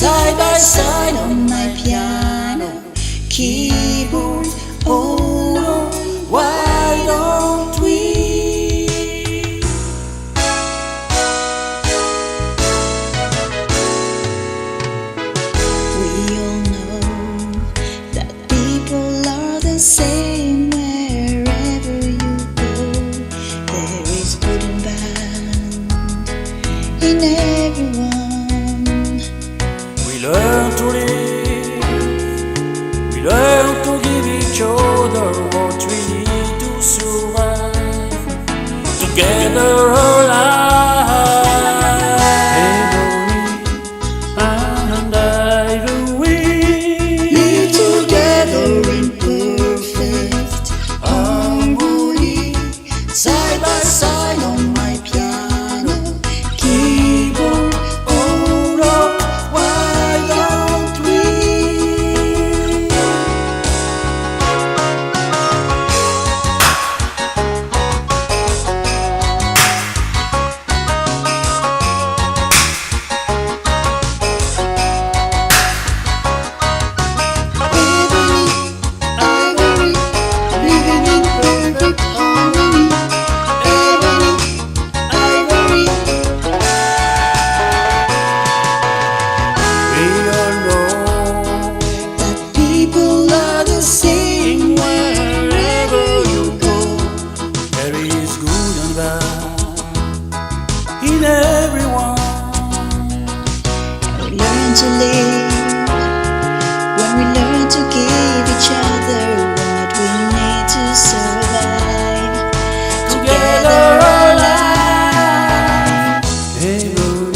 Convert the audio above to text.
side by side on my piano keyboard. Oh no, why don't we? We all know that people are the same wherever you go. There is good and bad in everyone. We learn to live, we learn to give each other what we need to survive. Together alive, and I do we Live together in perfect harmony, side by side on my piano keyboard. Oh no, why don't we? Sing wherever you go. there is good and bad in everyone. We learn to live when we learn to give each other what we need to survive. Together alive. Every